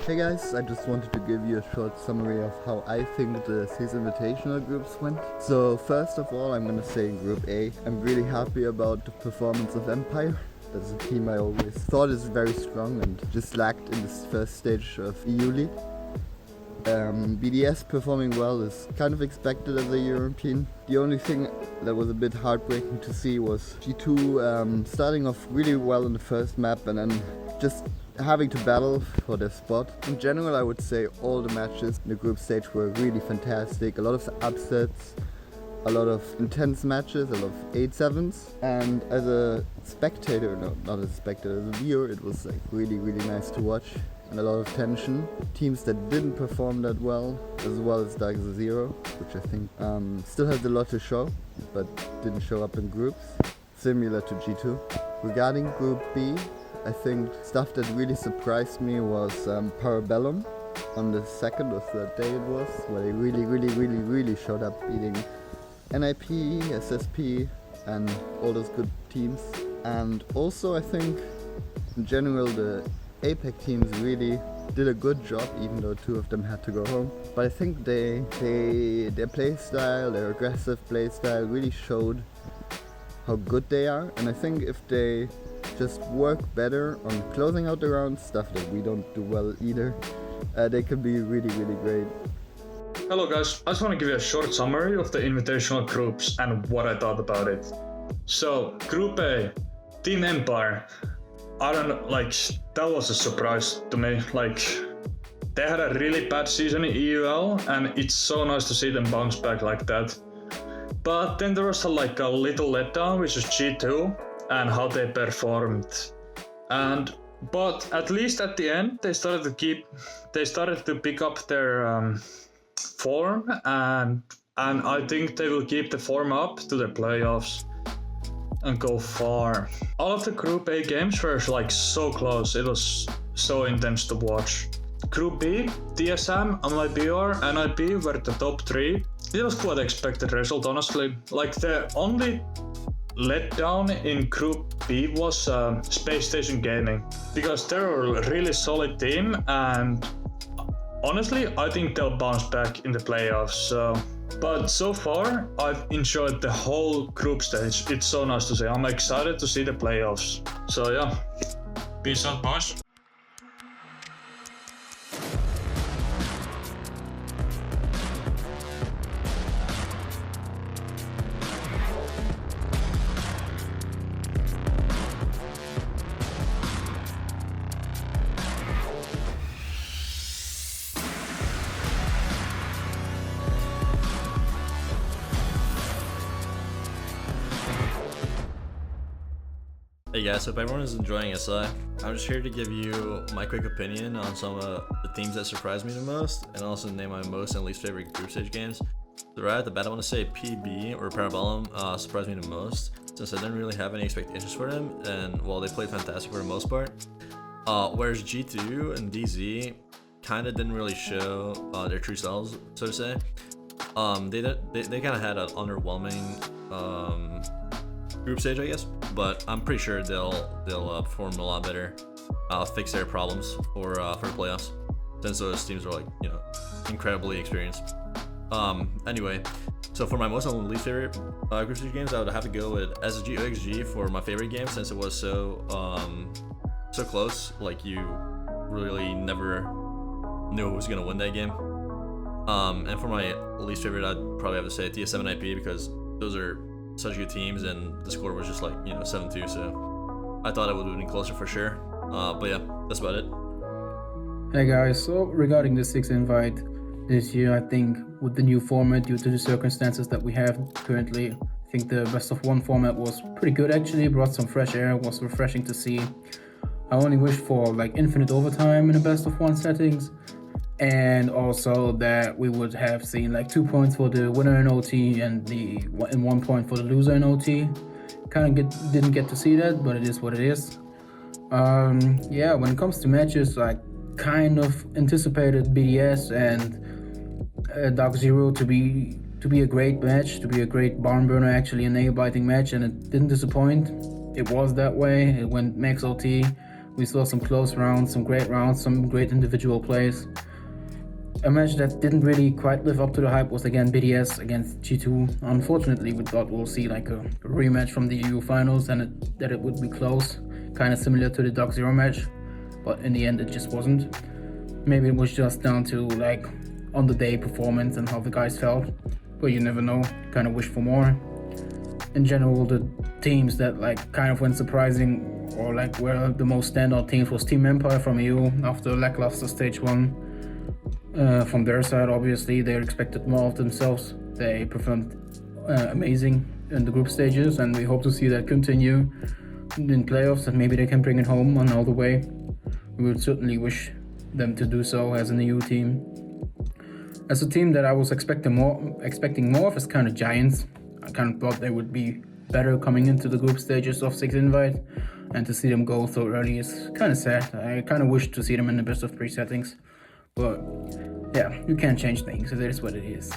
Hey guys, I just wanted to give you a short summary of how I think the 6 Invitational groups went. So first of all, I'm gonna say in Group A, I'm really happy about the performance of Empire. That's a team I always thought is very strong and just lacked in this first stage of EU League. BDS performing well is kind of expected as a European. The only thing that was a bit heartbreaking to see was G2 starting off really well in the first map and then just having to battle for their spot. In general, I would say all the matches in the group stage were really fantastic. A lot of upsets, a lot of intense matches, a lot of 8-7s. And as a spectator, no, not as a spectator, as a viewer, it was like really nice to watch. And a lot of tension. Teams that didn't perform that well as Dark Zero, which I think still has a lot to show, but didn't show up in groups, similar to G2. Regarding Group B, I think stuff that really surprised me was Parabellum on the second or third day it was, where they really showed up beating NIP, SSP and all those good teams. And also I think in general the APEC teams really did a good job, even though 2 of them had to go home. But I think their playstyle, their aggressive playstyle really showed how good they are. And I think if they just work better on closing out the round, stuff that we don't do well either, they could be really great. Hello guys, I just want to give you a short summary of the invitational groups and what I thought about it. So, Group A, Team Empire. I don't know, that was a surprise to me. They had a really bad season in EUL and it's so nice to see them bounce back like that. But then there was a little letdown, which is G2 and how they performed. But at least at the end, they started to pick up their form and I think they will keep the form up to the playoffs and go far. All of the Group A games were so close, it was so intense to watch. Group B, TSM, MIBR, NIP were the top 3. It was quite expected result, honestly. The only letdown in Group B was Space Station Gaming, because they're a really solid team and honestly I think they'll bounce back in the playoffs. But so far, I've enjoyed the whole group stage. It's so nice to see. I'm excited to see the playoffs. So yeah, peace out, boys. Hey guys, hope everyone is enjoying SI. I'm just here to give you my quick opinion on some of the teams that surprised me the most, and also name my most and least favorite group stage games. So right at the bat, I want to say PB or Parabellum surprised me the most, since I didn't really have any expectations for them, and well, they played fantastic for the most part. Whereas G2 and DZ kind of didn't really show their true selves, so to say. They kind of had an underwhelming group stage, I guess, but I'm pretty sure they'll perform a lot better, fix their problems for the playoffs, since those teams are incredibly experienced. Anyway, so for my most and least favorite group stage games, I would have to go with SSG OXG for my favorite game, since it was so close. You really never knew who was gonna win that game. And for my least favorite, I'd probably have to say TS7 IP, because those are such good teams and the score was just 7-2, so I thought it would have been closer for sure. But yeah, that's about it. Hey guys, so regarding the 6th invite this year, I think with the new format, due to the circumstances that we have currently, I think the best of 1 format was pretty good actually, brought some fresh air, was refreshing to see. I only wish for infinite overtime in the best of 1 settings, and also that we would have seen 2 points for the winner in OT and 1 point for the loser in OT. Didn't get to see that, but it is what it is. Yeah, when it comes to matches, I kind of anticipated BDS and Dark Zero to be a great match, to be a great barn burner, actually a nail-biting match, and it didn't disappoint. It was that way. It went max OT, We saw some close rounds, some great individual plays. A match that didn't really quite live up to the hype was again BDS against G2. Unfortunately, we thought we'll see like a rematch from the EU finals and that it would be close, kind of similar to the Doc Zero match, but in the end it just wasn't. Maybe it was just down to like on the day performance and how the guys felt, but you never know, kind of wish for more. In general, the teams that like kind of went surprising or like were the most standout teams was Team Empire from EU after lackluster stage 1. From their side, obviously, they expected more of themselves. They performed amazing in the group stages, and we hope to see that continue in playoffs, and maybe they can bring it home on all the way. We would certainly wish them to do so as an EU team. As a team that I was expecting more of is kind of Giants. I kind of thought they would be better coming into the group stages of 6 Invite, and to see them go so early is kind of sad. I kind of wish to see them in the best of 3 settings. But yeah, you can't change things, it is what it is.